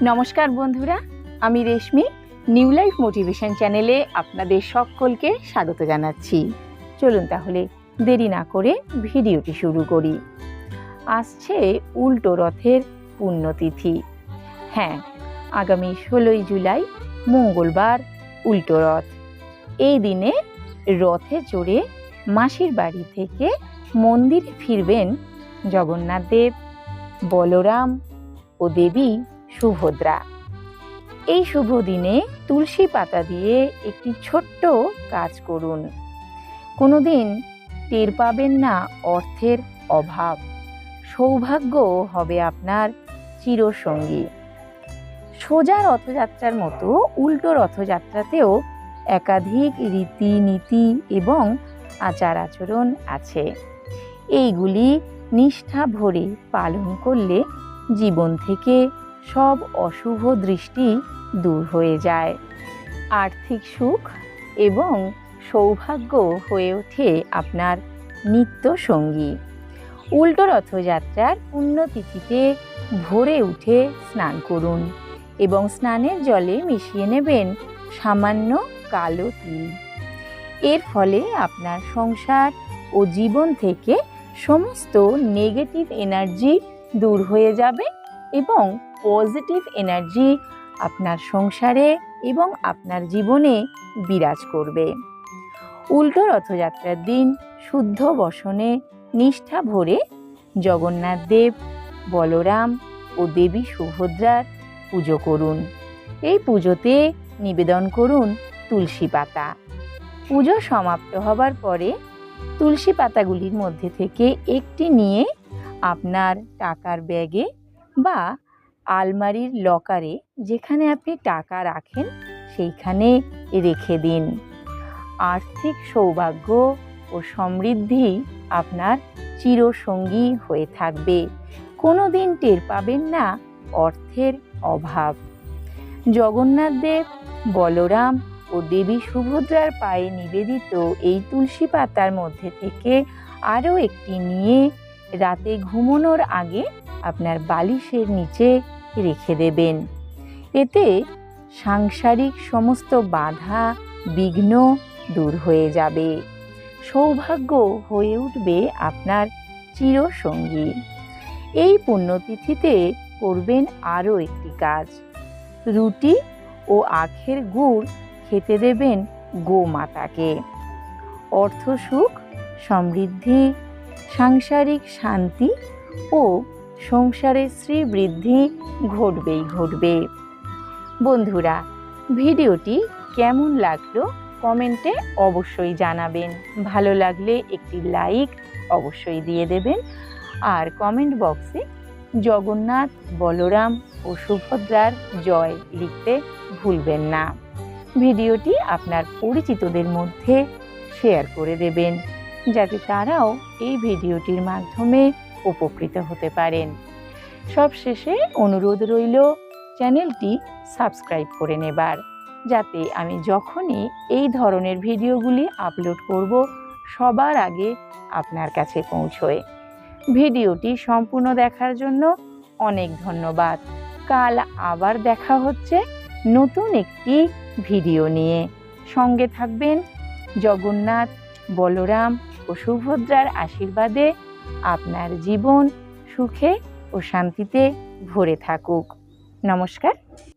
নমস্কার বন্ধুরা, আমি রেশমি নিউ লাইফ মোটিভেশন চ্যানেলে আপনাদের সকলকে স্বাগত জানাচ্ছি। চলুন তাহলে দেরি না করে ভিডিওটি শুরু করি। আসছে উল্টো রথের পুণ্যতিথি। হ্যাঁ, আগামী 16ই জুলাই মঙ্গলবার উল্টো রথ। এই দিনে রথে চড়ে মাসির বাড়ি থেকে মন্দিরে ফিরবেন জগন্নাথ দেব, বলরাম ও দেবী সুভদ্রা। এই শুভ দিনে তুলসী পাতা দিয়ে একটি ছোট্ট কাজ করুন। কোনোদিন টের পাবেন না অর্থের অভাব, সৌভাগ্য হবে আপনার চিরসঙ্গী। সোজা রথযাত্রার মতো উল্টো রথযাত্রাতেও একাধিক রীতিনীতি এবং আচার আচরণ আছে। এইগুলি নিষ্ঠা ভরে পালন করলে জীবন থেকে সব অশুভ দৃষ্টি দূর হয়ে যায়। আর্থিক সুখ এবং সৌভাগ্য হয়ে ওঠে আপনার নিত্য সঙ্গী। উল্টো রথযাত্রার পুণ্যতিথিতে ভোরে উঠে স্নান করুন এবং স্নানের জলে মিশিয়ে নেবেন সামান্য কালো তিল। এর ফলে আপনার সংসার ও জীবন থেকে সমস্ত নেগেটিভ এনার্জি দূর হয়ে যাবে এবং পজিটিভ এনার্জি আপনার সংসারে এবং আপনার জীবনে বিরাজ করবে। উল্টো রথযাত্রার দিন শুদ্ধ বসনে নিষ্ঠা ভরে জগন্নাথ দেব, বলরাম ও দেবী সুভদ্রার পুজো করুন। এই পুজোতে নিবেদন করুন তুলসী পাতা। পুজো সমাপ্ত হবার পরে তুলসী পাতাগুলির মধ্যে থেকে একটি নিয়ে আপনার টাকার ব্যাগে বা আলমারির লকারে, যেখানে আপনি টাকা রাখেন, সেইখানে রেখে দিন। আর্থিক সৌভাগ্য ও সমৃদ্ধি আপনার চিরসঙ্গী হয়ে থাকবে। কোনো দিন টের পাবেন না অর্থের অভাব। জগন্নাথ দেব, বলরাম ও দেবী সুভদ্রার পায়ে নিবেদিত এই তুলসী পাতার মধ্যে থেকে আরও একটি নিয়ে রাতে ঘুমানোর আগে আপনার বালিশের নিচে রেখে দেবেন। এতে সাংসারিক সমস্ত বাধা বিঘ্ন দূর হয়ে যাবে। সৌভাগ্য হয়ে উঠবে আপনার চিরসঙ্গী। এই পুণ্যতিথিতে করবেন আরও একটি কাজ। রুটি ও আখের গুড় খেতে দেবেন গোমাতাকে। অর্থ সুখ, সমৃদ্ধি, সাংসারিক শান্তি ও সংসারের শ্রীবৃদ্ধি ঘটবে। বন্ধুরা, ভিডিওটি কেমন লাগলো কমেন্টে অবশ্যই জানাবেন। ভালো লাগলে একটি লাইক অবশ্যই দিয়ে দেবেন। আর কমেন্ট বক্সে জগন্নাথ, বলরাম ও সুভদ্রার জয় লিখতে ভুলবেন না। ভিডিওটি আপনার পরিচিতদের মধ্যে শেয়ার করে দেবেন, যাতে তারাও এই ভিডিওটির মাধ্যমে উপকৃত হতে পারেন। সবশেষে অনুরোধ রইল চ্যানেলটি সাবস্ক্রাইব করে নেবার, যাতে আমি যখনই এই ধরনের ভিডিওগুলি আপলোড করব সবার আগে আপনার কাছে পৌঁছয়। ভিডিওটি সম্পূর্ণ দেখার জন্য অনেক ধন্যবাদ। কাল আবার দেখা হচ্ছে নতুন একটি ভিডিও নিয়ে। সঙ্গে থাকবেন। জগন্নাথ, বলরাম ও সুভদ্রার আশীর্বাদে আপনার জীবন সুখে ও শান্তিতে ভরে থাকুক। নমস্কার।